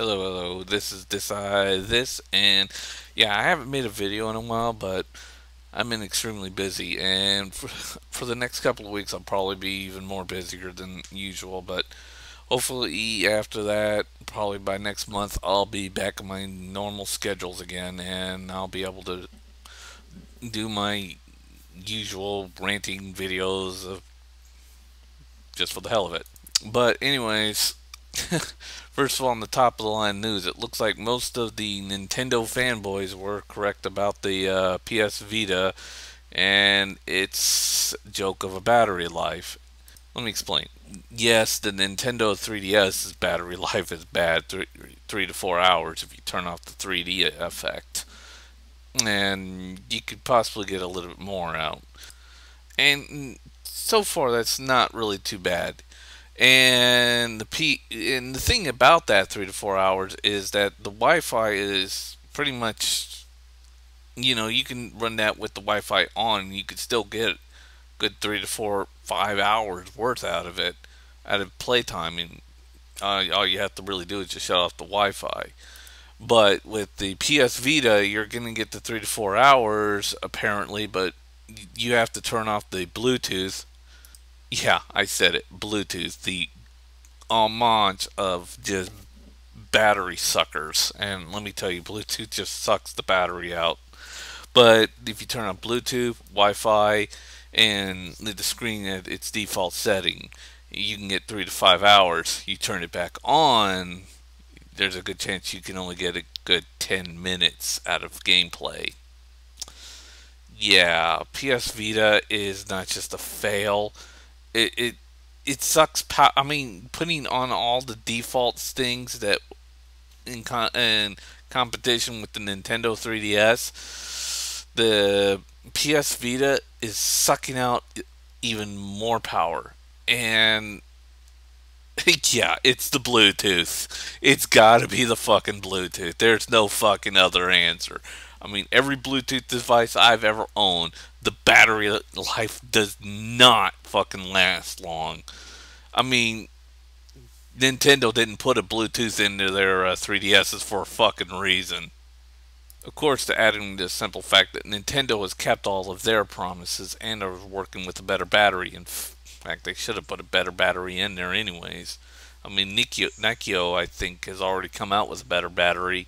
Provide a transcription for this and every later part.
Hello. This is this, and yeah, I haven't made a video in a while, but I've been extremely busy, and for the next couple of weeks, I'll probably be even more busier than usual. But hopefully, after that, probably by next month, I'll be back on my normal schedules again, and I'll be able to do my usual ranting videos of just for the hell of it. But anyways, first of all, on the top of the line news, it looks like most of the Nintendo fanboys were correct about the PS Vita and its joke of a battery life. Let me explain. Yes, the Nintendo 3DS's battery life is bad, 3 to 4 hours if you turn off the 3D effect, and you could possibly get a little bit more out. And so far, that's not really too bad. And the thing about that 3 to 4 hours is that the Wi-Fi is pretty much, you can run that with the Wi-Fi on, and you could still get good 3 to 4, 5 hours worth out of it, out of playtime. And all you have to really do is just shut off the Wi-Fi. But with the PS Vita, you're going to get the 3 to 4 hours apparently, but you have to turn off the Bluetooth. Yeah, I said it. Bluetooth, the homage of just battery suckers. And let me tell you, Bluetooth just sucks the battery out. But if you turn on Bluetooth, Wi Fi, and the screen at its default setting, you can get 3 to 5 hours. You turn it back on, there's a good chance you can only get a good 10 minutes out of gameplay. Yeah, PS Vita is not just a fail, it sucks. I mean, putting on all the defaults things that in competition with the Nintendo 3DS, the PS Vita is sucking out even more power. And yeah, it's the Bluetooth. It's got to be the fucking Bluetooth. There's no fucking other answer. I mean, every Bluetooth device I've ever owned, the battery life does not fucking last long. I mean, Nintendo didn't put a Bluetooth into their 3DSs for a fucking reason. Of course, to add in the simple fact that Nintendo has kept all of their promises and are working with a better battery. In fact, they should have put a better battery in there, anyways. I mean, Nikio, I think, has already come out with a better battery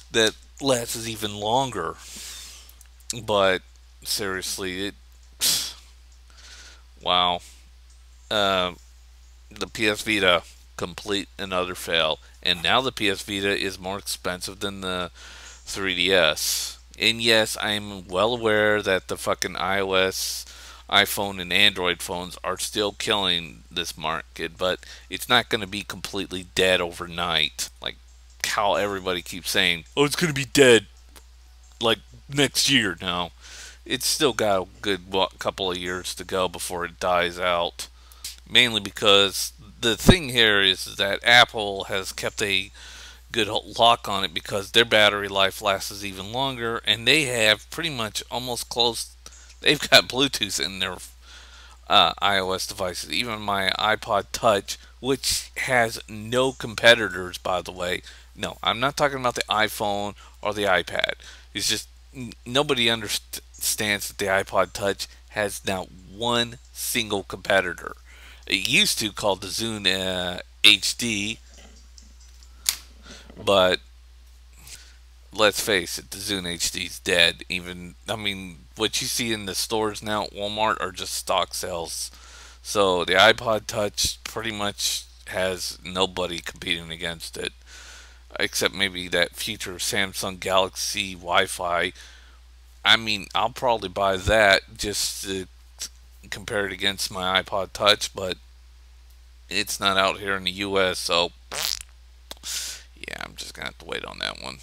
that lasts even longer. But seriously, wow. Uh, the PS Vita, complete another fail. And now the PS Vita is more expensive than the 3DS. And yes, I'm well aware that the fucking iOS, iPhone, and Android phones are still killing this market, but it's not going to be completely dead overnight. Like how everybody keeps saying, oh, it's going to be dead like next year now. It's still got a good couple of years to go before it dies out. Mainly because the thing here is that Apple has kept a good lock on it because their battery life lasts even longer, and they have pretty much almost close. They've got Bluetooth in their iOS devices. Even my iPod Touch, which has no competitors, by the way. No, I'm not talking about the iPhone or the iPad. It's just nobody understands that the iPod Touch has now one single competitor. It used to called the Zune HD, but let's face it, the Zune HD is dead. Even I mean, what you see in the stores now at Walmart are just stock sales. So the iPod Touch pretty much has nobody competing against it, except maybe that future Samsung Galaxy Wi-Fi. I mean, I'll probably buy that just to compare it against my iPod Touch, but it's not out here in the U.S., so yeah, I'm just gonna have to wait on that one.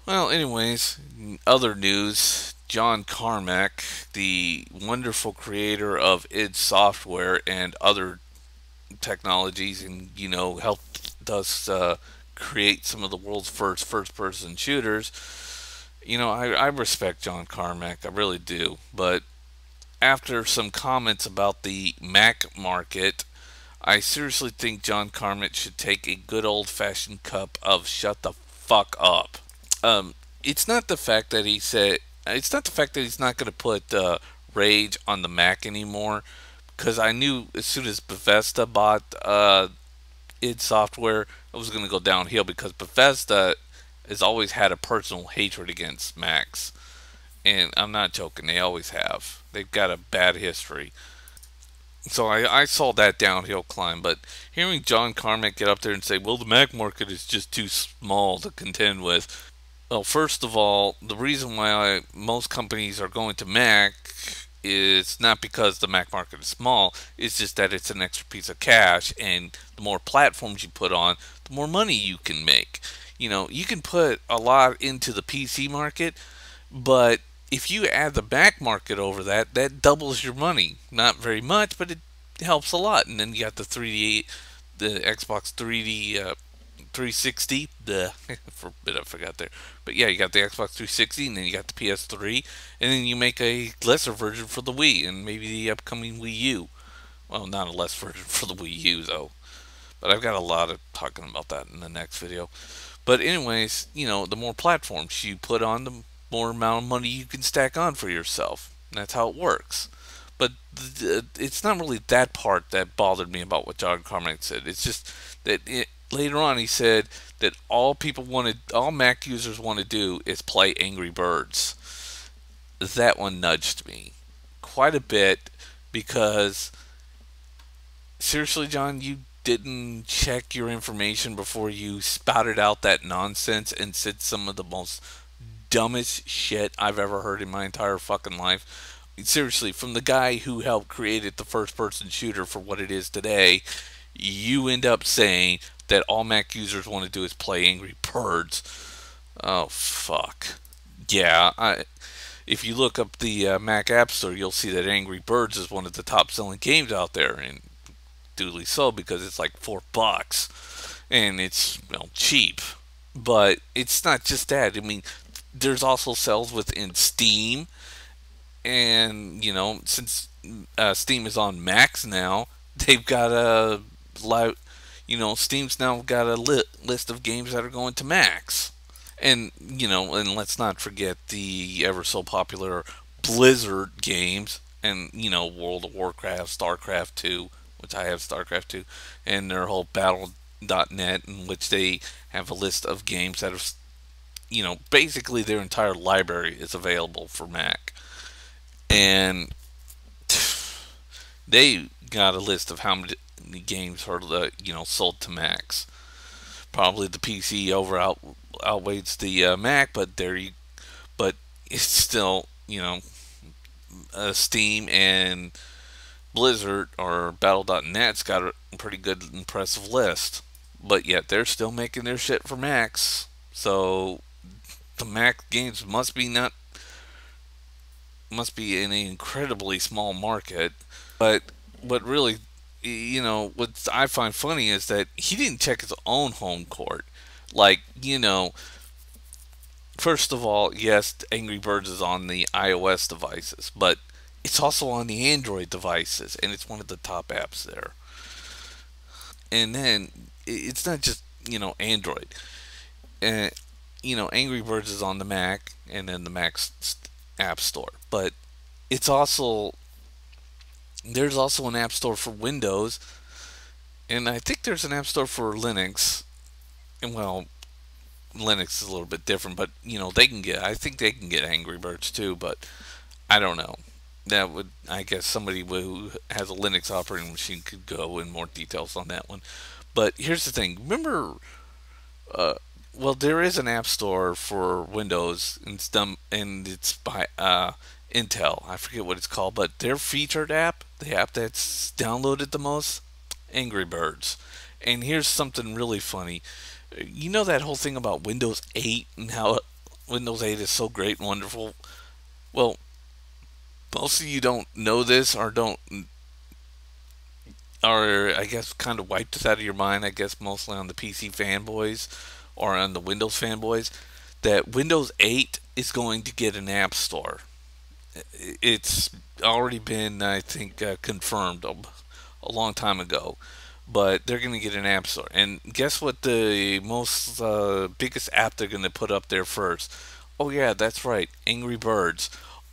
Well, anyways, other news. John Carmack, the wonderful creator of id Software and other technologies, and helped us create some of the world's first-person shooters. I respect John Carmack, I really do. But after some comments about the Mac market, I seriously think John Carmack should take a good old fashioned cup of shut the fuck up. It's not the fact that he said. It's not the fact that he's not going to put Rage on the Mac anymore. Because I knew as soon as Bethesda bought id Software, it was going to go downhill. Because Bethesda has always had a personal hatred against Macs, and I'm not joking. They always have. They've got a bad history. So I saw that downhill climb, but hearing John Carmack get up there and say, well, the Mac market is just too small to contend with. Well, first of all, the reason why most companies are going to Mac is not because the Mac market is small, it's just that it's an extra piece of cash, and the more platforms you put on, the more money you can make. You know, you can put a lot into the PC market, but if you add the back market over that, that doubles your money. Not very much, but it helps a lot. And then you got the 3D, the Xbox 3D 360. The for a bit I forgot there, but yeah, you got the Xbox 360, and then you got the PS3, and then you make a lesser version for the Wii, and maybe the upcoming Wii U. Well, not a less version for the Wii U though. But I've got a lot of talking about that in the next video. But anyways, you know, the more platforms you put on, the more amount of money you can stack on for yourself. That's how it works. But it's not really that part that bothered me about what John Carmack said. It's just that later on he said that all Mac users want to do is play Angry Birds. That one nudged me quite a bit because seriously, John, you didn't check your information before you spouted out that nonsense and said some of the most dumbest shit I've ever heard in my entire fucking life. Seriously, from the guy who helped create the first person shooter for what it is today, you end up saying that all Mac users want to do is play Angry Birds. Oh, fuck. Yeah, if you look up the Mac App Store, you'll see that Angry Birds is one of the top selling games out there, and duly so because it's like $4 and it's cheap. But it's not just that. I mean, there's also sales within Steam, and since Steam is on Macs now, they've got a live. Steam's now got a list of games that are going to Macs, and and let's not forget the ever so popular Blizzard games, and World of Warcraft, StarCraft 2, which I have StarCraft 2, and their whole Battle.net, in which they have a list of games that are, basically their entire library is available for Mac. And they got a list of how many games are, sold to Macs. Probably the PC outweighs the Mac, but it's still, Steam and Blizzard or Battle.net's got a pretty good, impressive list. But yet they're still making their shit for Macs. So the Mac games must be in an incredibly small market. But what really, what I find funny is that he didn't check his own home court. Like, first of all, yes, Angry Birds is on the iOS devices, but it's also on the Android devices, and it's one of the top apps there. And then it's not just Android. Uh, Angry Birds is on the Mac, and then the Mac's App Store. But it's also there's also an App Store for Windows, and I think there's an App Store for Linux. And well, Linux is a little bit different, but I think they can get Angry Birds too, but I don't know. That would, I guess, somebody who has a Linux operating machine could go in more details on that one. But here's the thing. Remember, uh, well, there is an app store for Windows, and it's by Intel. I forget what it's called, but their featured app, the app that's downloaded the most, Angry Birds. And here's something really funny. You know that whole thing about Windows 8 and how Windows 8 is so great and wonderful? Well, most of you don't know this, or I guess kind of wiped this out of your mind. I guess mostly on the PC fanboys or on the Windows fanboys, that Windows 8 is going to get an app store. It's already been, I think, confirmed a long time ago. but they're going to get an app store. And guess what? The most biggest app they're going to put up there first? Oh yeah, that's right, Angry Birds.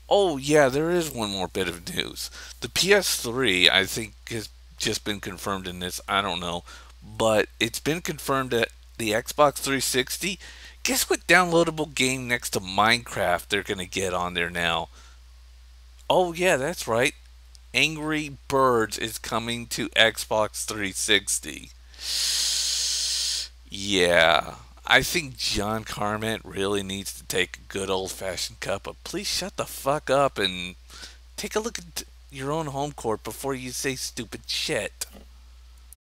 Oh yeah, there is one more bit of news. The PS3, I think, has just been confirmed in this. I don't know, but it's been confirmed that the Xbox 360. Guess what downloadable game next to Minecraft they're going to get on there now? Oh yeah, that's right. Angry Birds is coming to Xbox 360. Yeah, I think John Carmack really needs to take a good old fashioned cup of please shut the fuck up and take a look at your own home court before you say stupid shit.